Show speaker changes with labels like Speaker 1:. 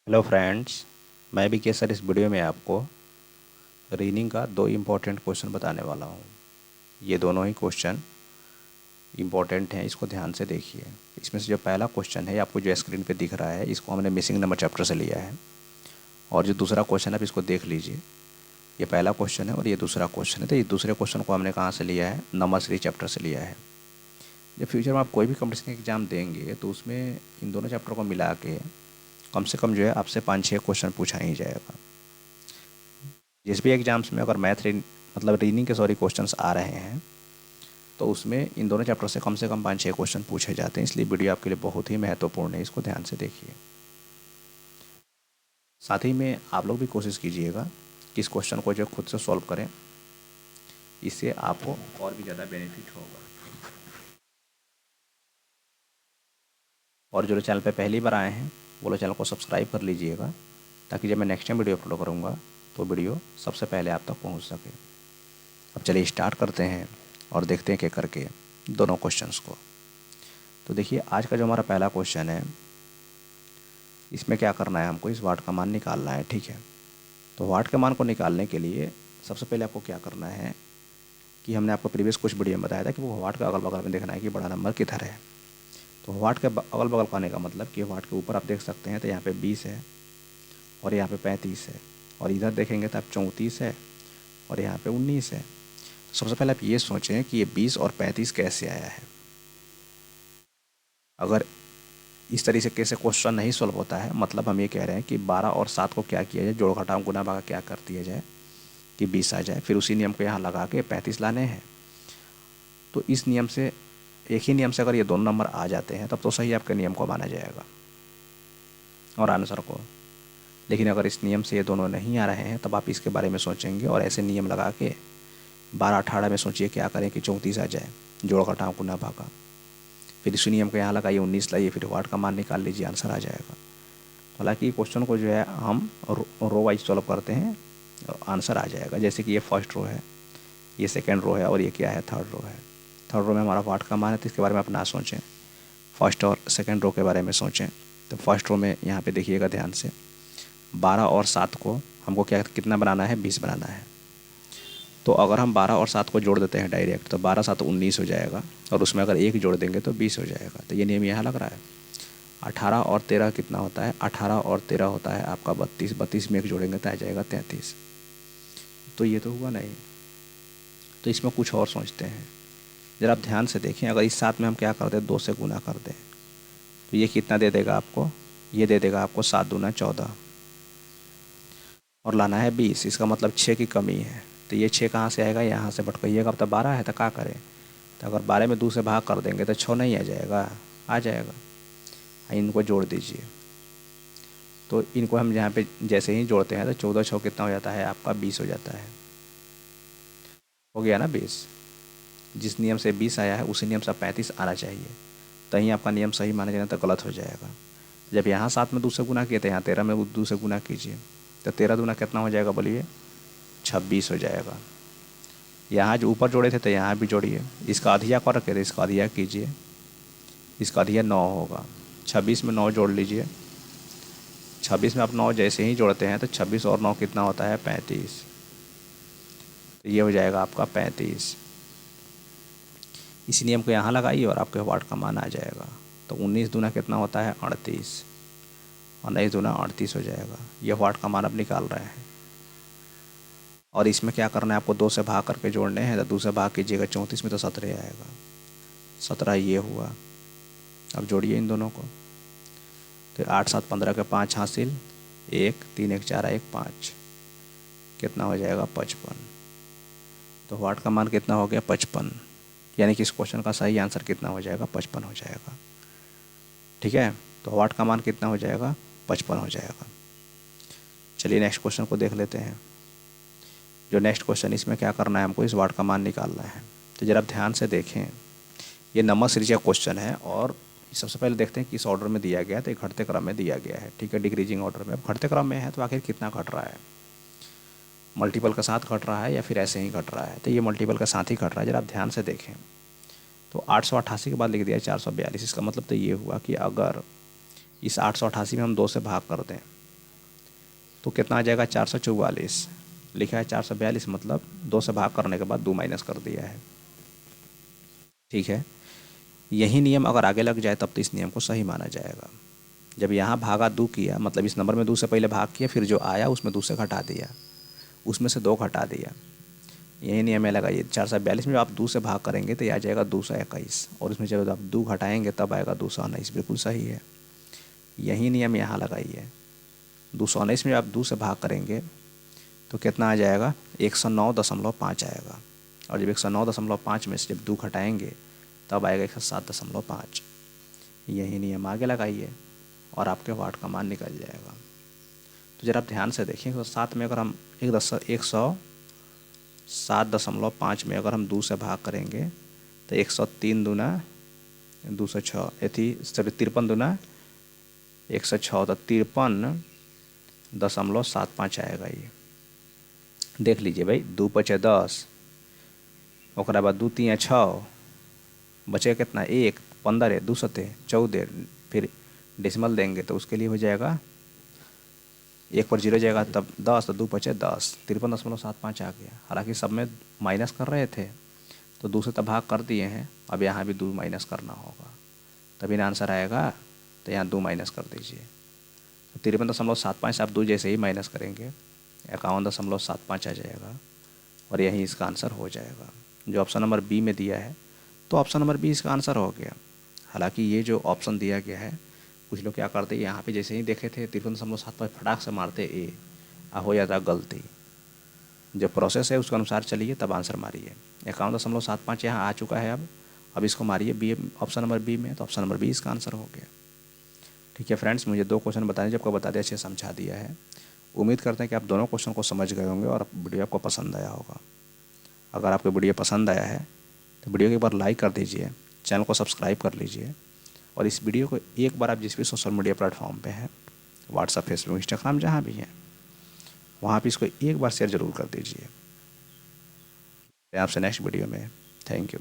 Speaker 1: Hello friends, मैं भी केसर इस वीडियो में आपको रीनिंग का दो इम्पोर्टेंट क्वेश्चन बताने वाला हूँ। ये दोनों ही क्वेश्चन इम्पोर्टेंट हैं, इसको ध्यान से देखिए। इसमें से जो पहला क्वेश्चन है आपको जो स्क्रीन पे दिख रहा है, इसको हमने मिसिंग नंबर चैप्टर से लिया है। और जो दूसरा क्वेश्चन है आप इसको देख लीजिए, ये पहला क्वेश्चन है और ये दूसरा क्वेश्चन है। तो ये दूसरे क्वेश्चन को हमने कहाँ से लिया है? नंबर सीरीज चैप्टर से लिया है। जब फ्यूचर में आप कोई भी कॉम्पिटिशन एग्जाम देंगे तो उसमें इन दोनों चैप्टर को मिला के कम से कम जो है आपसे 5-6 क्वेश्चन पूछा ही जाएगा। जिस भी एग्जाम्स में अगर मतलब रीनिंग के क्वेश्चंस आ रहे हैं तो उसमें इन दोनों चैप्टर से कम 5-6 क्वेश्चन पूछे जाते हैं। इसलिए वीडियो आपके लिए बहुत ही महत्वपूर्ण है, इसको ध्यान से देखिए। साथ ही में आप लोग भी कोशिश कीजिएगा कि इस क्वेश्चन को जो खुद से सॉल्व करें, इससे आपको और भी ज़्यादा बेनिफिट होगा। और जो चैनल पे पहली बार आए हैं वो लोग चैनल को सब्सक्राइब कर लीजिएगा, ताकि जब मैं नेक्स्ट टाइम वीडियो अपलोड करूँगा तो वीडियो सबसे पहले आप तक पहुँच सके। अब चलिए स्टार्ट करते हैं और देखते हैं कि करके दोनों क्वेश्चंस को। तो देखिए, आज का जो हमारा पहला क्वेश्चन है, इसमें क्या करना है, हमको इस वाट का मान निकालना है। ठीक है, तो वाट के मान को निकालने के लिए सबसे पहले आपको क्या करना है कि हमने आपको प्रीवियस कुछ वीडियो में बताया था कि वो वाट के अगल बगल में देखना है कि बड़ा नंबर किधर है। तो वाट के अगल बगल पाने का मतलब कि वाट के ऊपर आप देख सकते हैं तो यहाँ पे 20 है और यहाँ पे 35 है, और इधर देखेंगे तो आप 34 है और यहाँ पे 19 है। तो सबसे पहले आप ये सोचें कि ये 20 और 35 कैसे आया है। अगर इस तरीके से कैसे क्वेश्चन नहीं सॉल्व होता है, मतलब हम ये कह रहे हैं कि 12 और 7 को क्या किया जाए, जोड़ घटाव गुना भागा क्या कर दिया जाए कि 20 आ जाए, फिर उसी नियम को यहाँ लगा के 35 लाने हैं। तो इस नियम से, एक ही नियम से अगर ये दोनों नंबर आ जाते हैं तब तो सही आपके नियम को माना जाएगा और आंसर को। लेकिन अगर इस नियम से ये दोनों नहीं आ रहे हैं तब आप इसके बारे में सोचेंगे और ऐसे नियम लगा के 12-18 में सोचिए क्या करें कि 34 आ जाए, जोड़ घटाव गुना भागा, फिर इसी नियम को यहाँ लगाइए, 19 लाइए, फिर वाट का मान निकाल लीजिए, आंसर आ जाएगा। हालांकि क्वेश्चन को जो है हम रो वाइज सॉल्व करते हैं और आंसर आ जाएगा। जैसे कि ये फर्स्ट रो है, ये सेकेंड रो है और ये क्या है, थर्ड रो है। थर्ड रो में हमारा वाट का मान है, तो इसके बारे में आप ना सोचें, फर्स्ट और सेकेंड रो के बारे में सोचें। तो फर्स्ट रो में यहाँ पे देखिएगा ध्यान से, 12 और 7 को हमको क्या कितना बनाना है, 20 बनाना है। तो अगर हम 12 और 7 को जोड़ देते हैं डायरेक्ट, तो 12 7 19 हो जाएगा, और उसमें अगर एक जोड़ देंगे तो 20 हो जाएगा। तो ये नियम यहाँ लग रहा है। 18 और 13 कितना होता है, 18 और 13 होता है आपका 32, 32 में एक जोड़ेंगे तो आ जाएगा 33। तो ये तो हुआ नहीं। तो इसमें कुछ और सोचते हैं, जरा आप ध्यान से देखें। अगर इस साथ में हम क्या कर दें, 2 से गुना कर दें, तो ये कितना दे देगा आपको, ये दे देगा आपको 7 दूना 14, और लाना है 20। इसका मतलब 6 की कमी है। तो ये 6 कहाँ से आएगा, यहाँ से भटकाइएगा। अब तो 12 है तो क्या करें, तो अगर 12 में 2 से भाग कर देंगे तो 6 नहीं आ जाएगा, आ जाएगा। इनको जोड़ दीजिए, तो इनको हम यहाँ पे जैसे ही जोड़ते हैं तो 14 6 कितना हो जाता है आपका, 20 हो जाता है। हो गया ना 20। जिस नियम से 20 आया है उसी नियम से 35 आना चाहिए, तहीं आपका नियम सही माना जाए, तो गलत हो जाएगा। जब यहाँ 7 में 2 से गुना किए तो यहाँ 13 में 2 से गुना कीजिए, तो 13 दूना कितना हो जाएगा, बोलिए 26 हो जाएगा। यहाँ जो ऊपर जोड़े थे तो यहाँ भी जोड़िए, इसका अधिया कर रखे थे, इसका अधिया कीजिए, इसका अधिया 9 होगा। 26 में 9 जोड़ लीजिए, 26 में आप 9 जैसे ही जोड़ते हैं तो 26 और 9 कितना होता है, 35। तो ये हो जाएगा आपका 35। इसी नियम को यहाँ लगाइए और आपके वाट का मान आ जाएगा। तो 19 दूना कितना होता है, 38, और 19 दूना 38 हो जाएगा। ये वाट का मान अब निकाल रहे हैं। और इसमें क्या करना है, आपको 2 से भाग करके जोड़ने हैं। तो 2 से भाग कीजिएगा 34 में तो 17 आएगा, 17 ये हुआ। अब जोड़िए इन दोनों को, तो 8 7 15 के 5 हासिल, 1 3 1 4 1 5, कितना हो जाएगा, 55। तो वाट का मान कितना हो गया, 55। यानी कि इस क्वेश्चन का सही आंसर कितना हो जाएगा, 55 हो जाएगा। ठीक है, तो वाट का मान कितना हो जाएगा, 55 हो जाएगा। चलिए नेक्स्ट क्वेश्चन को देख लेते हैं। जो नेक्स्ट क्वेश्चन, इसमें क्या करना है, हमको इस वाट का मान निकालना है। तो जरा आप ध्यान से देखें, ये नंबर सीरीज का क्वेश्चन है और सबसे पहले देखते हैं किस ऑर्डर में दिया गया है। तो घटते क्रम में दिया गया है, ठीक है, डिक्रीजिंग ऑर्डर में। अब घटते क्रम में है तो आखिर कितना घट रहा है, मल्टीपल के साथ घट रहा है या फिर ऐसे ही घट रहा है। तो ये मल्टीपल के साथ ही घट रहा है, जरा आप ध्यान से देखें। तो 888 के बाद लिख दिया 442। इसका मतलब तो ये हुआ कि अगर इस 888 में हम 2 से भाग कर दें तो कितना आ जाएगा 444। लिखा है 442, मतलब 2 से भाग करने के बाद 2 माइनस कर दिया है। ठीक है, यही नियम अगर आगे लग जाए तब तो इस नियम को सही माना जाएगा। जब यहाँ भागा 2 किया, मतलब इस नंबर में 2 से पहले भाग किया, फिर जो आया उसमें 2 से घटा दिया, उसमें से 2 घटा दिया, यही नियम है लगाइए। 442 में जब आप 2 से भाग करेंगे तो यह आ जाएगा 221, और इसमें जब आप 2 घटाएंगे तब आएगा 219। बिल्कुल सही है, यही नियम यहाँ लगाइए। 219 में आप 2 से भाग करेंगे तो कितना आ जाएगा 109.5 आएगा, और जब 109.5 में से जब 2 घटाएंगे तब आएगा 107.5। यही नियम आगे लगाइए और आपके वाट का मान निकल जाएगा। तो जरा आप ध्यान से देखिए, तो 7 में अगर हम 107.5 में अगर हम 2 से भाग करेंगे तो 103 दूना 206, यथी सॉरी 53 दूना 106, तो 53.75 आएगा। ये देख लीजिए भाई, 2 पचे 10, ओकरा बाद 2 3 6, बचे कितना 1, 15, 2 सते 14, फिर डेसिमल देंगे तो उसके लिए हो जाएगा 1 पर 0 जाएगा, तब 10, तो 2 पचे 10, 53.75 आ गया। हालांकि सब में माइनस कर रहे थे तो 2 से तब भाग कर दिए हैं, अब यहाँ भी 2 माइनस करना होगा, तभी ना आंसर आएगा। तो यहाँ 2 माइनस कर दीजिए, तो 53.75 से आप 2 जैसे ही माइनस करेंगे 51.75 आ जाएगा, और यही इसका आंसर हो जाएगा। जो ऑप्शन नंबर बी में दिया है, तो ऑप्शन नंबर बी इसका आंसर हो गया। हालांकि ये जो ऑप्शन दिया गया है, कुछ लोग क्या करते हैं, यहाँ पे जैसे ही देखे थे 53.75 फटाक से मारते ए, हो जाता गलती। जो प्रोसेस है उसके अनुसार चलिए, तब आंसर मारिए। 51.75 यहाँ आ चुका है, अब इसको मारिए बी, ऑप्शन नंबर बी में, तो ऑप्शन नंबर बी इसका आंसर हो गया। ठीक है फ्रेंड्स, मुझे 2 क्वेश्चन बताने, जब को बता दिया, अच्छे समझा दिया है। उम्मीद करते हैं कि आप दोनों क्वेश्चन को समझ गए होंगे और वीडियो आपको पसंद आया होगा। अगर आपको वीडियो पसंद आया है तो वीडियो को एक बार लाइक कर दीजिए, चैनल को सब्सक्राइब कर लीजिए, और इस वीडियो को एक बार आप जिस भी सोशल मीडिया प्लेटफॉर्म पे हैं, व्हाट्सएप, फेसबुक, इंस्टाग्राम, जहाँ भी हैं, वहाँ पे इसको एक बार शेयर ज़रूर कर दीजिए। आपसे नेक्स्ट वीडियो में, थैंक यू।